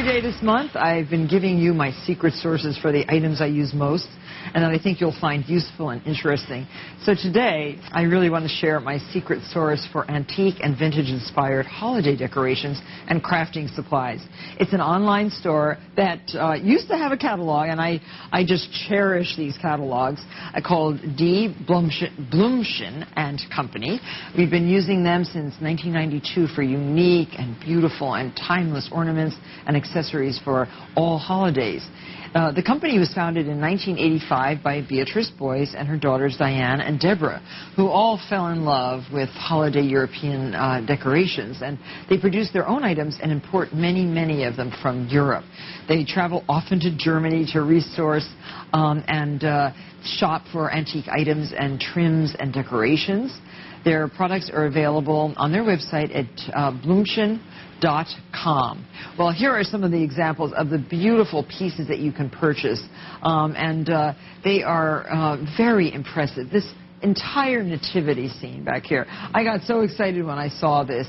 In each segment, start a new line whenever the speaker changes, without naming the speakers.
day this month, I've been giving you my secret sources for the items I use most and that I think you'll find useful and interesting. So today, I really want to share my secret source for antique and vintage-inspired holiday decorations and crafting supplies. It's an online store that used to have a catalog, and I just cherish these catalogs, called D. Blumchen and Company. We've been using them since 1992 for unique and beautiful and timeless ornaments and accessories for all holidays. The company was founded in 1985 by Beatrice Boyce and her daughters Diane and Deborah, who all fell in love with holiday European decorations, and they produce their own items and import many of them from Europe. They travel often to Germany to resource and shop for antique items and trims and decorations. Their products are available on their website at blumchen.com. Well, here are some of the examples of the beautiful pieces that you can purchase, and they are very impressive. This entire nativity scene back here, I got so excited when I saw this.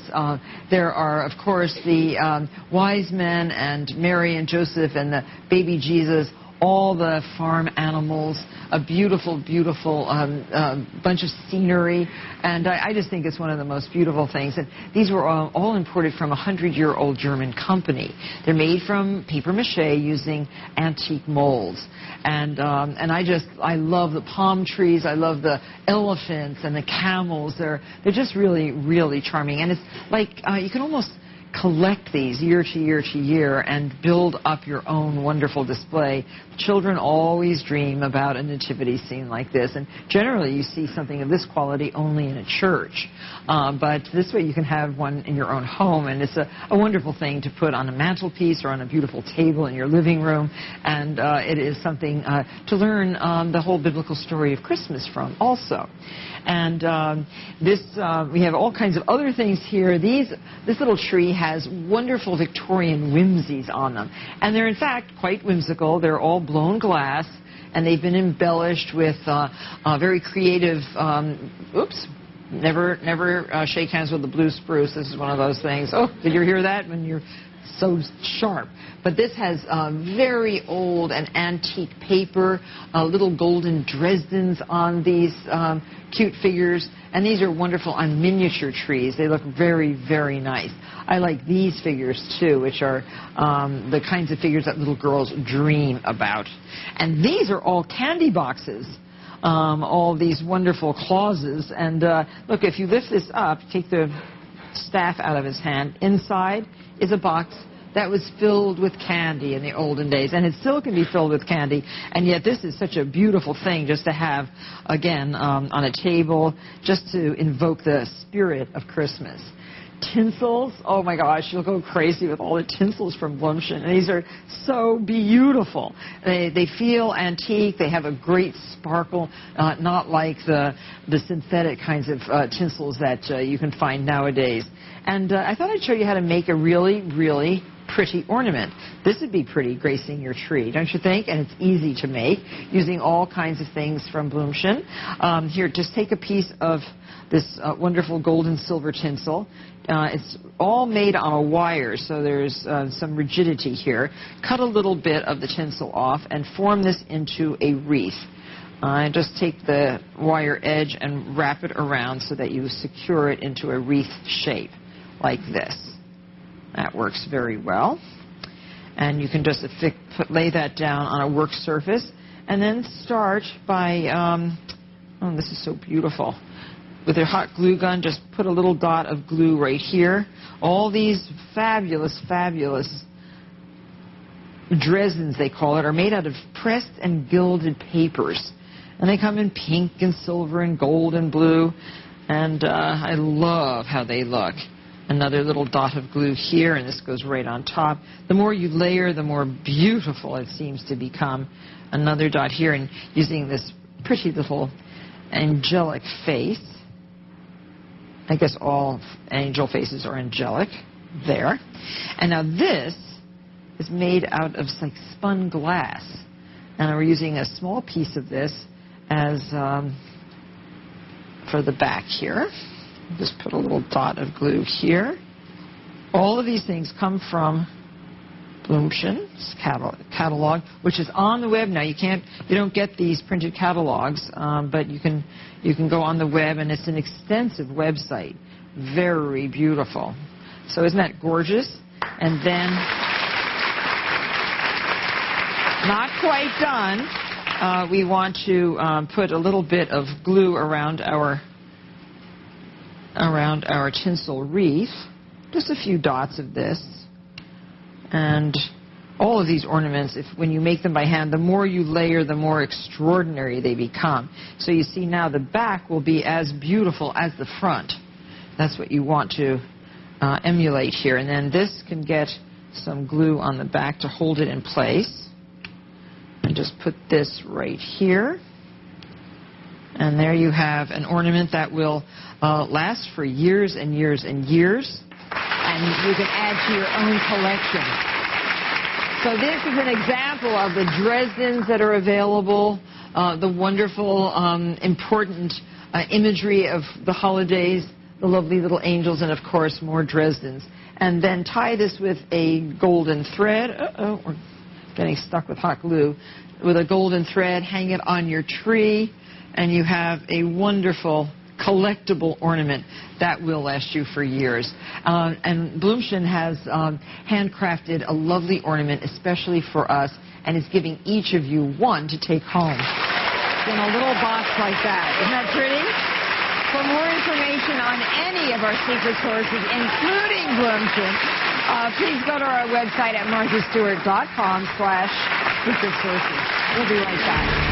There are, of course, the wise men and Mary and Joseph and the baby Jesus, all the farm animals, a beautiful bunch of scenery, and I just think it's one of the most beautiful things. And these were all imported from a 100-year-old German company. They're made from paper mache using antique molds, and I love the palm trees. I love the elephants and the camels. They're just really charming, and it's like you can almost collect these year to year and build up your own wonderful display. Children always dream about a nativity scene like this, and generally you see something of this quality only in a church. But this way you can have one in your own home, and it's a wonderful thing to put on a mantelpiece or on a beautiful table in your living room, and it is something to learn the whole biblical story of Christmas from also. And we have all kinds of other things here. This little tree has wonderful Victorian whimsies on them, and they're in fact quite whimsical. They're all blown glass, and they've been embellished with very creative. Never shake hands with the blue spruce. This is one of those things. Oh, did you hear that? When you're so sharp. But this has very old and antique paper, little golden Dresdens on these cute figures, and these are wonderful on miniature trees. They look very nice. I like these figures too, which are the kinds of figures that little girls dream about. And these are all candy boxes. All these wonderful clauses, and look, if you lift this up, take the staff out of his hand, inside is a box that was filled with candy in the olden days, and it still can be filled with candy, and yet this is such a beautiful thing just to have, again, on a table, just to invoke the spirit of Christmas. Tinsels, oh my gosh, you'll go crazy with all the tinsels from Blumchen. And these are so beautiful. They feel antique. They have a great sparkle, not like the synthetic kinds of tinsels that you can find nowadays. And I thought I'd show you how to make a really pretty ornament. This would be pretty gracing your tree, don't you think? And it's easy to make using all kinds of things from Blumchen. Here, just take a piece of this wonderful gold and silver tinsel. It's all made on a wire, so there's some rigidity here. Cut a little bit of the tinsel off and form this into a wreath. Just take the wire edge and wrap it around so that you secure it into a wreath shape, like this. That works very well. And you can just lay that down on a work surface, and then start by, oh, this is so beautiful. With your hot glue gun, just put a little dot of glue right here. All these fabulous Dresdens, they call it, are made out of pressed and gilded papers. And they come in pink and silver and gold and blue. And I love how they look. Another little dot of glue here, and this goes right on top. The more you layer, the more beautiful it seems to become. Another dot here, and using this pretty little angelic face. I guess all angel faces are angelic. There. And now this is made out of like spun glass. And we're using a small piece of this as for the back here. Just put a little dot of glue here. All of these things come from Bloomshin's catalog, which is on the web now. You don't get these printed catalogs, but you can go on the web, and it's an extensive website. Very beautiful. So isn't that gorgeous? And then, not quite done. We want to put a little bit of glue around our tinsel wreath. Just a few dots of this. And all of these ornaments, when you make them by hand, the more you layer, the more extraordinary they become. So you see now the back will be as beautiful as the front. That's what you want to emulate here. And then this can get some glue on the back to hold it in place. And just put this right here. And there you have an ornament that will last for years and years and years. And you can add to your own collection. So this is an example of the Dresdens that are available, the wonderful, important imagery of the holidays, the lovely little angels, and, of course, more Dresdens. And then tie this with a golden thread. Uh-oh, we're getting stuck with hot glue. With a golden thread, hang it on your tree, and you have a wonderful collectible ornament that will last you for years. And Bloomshin has handcrafted a lovely ornament especially for us, and is giving each of you one to take home in a little box like that. Isn't that pretty? For more information on any of our secret sources, including Bloomshin, please go to our website at marthastewart.com/secret sources. We'll be right back.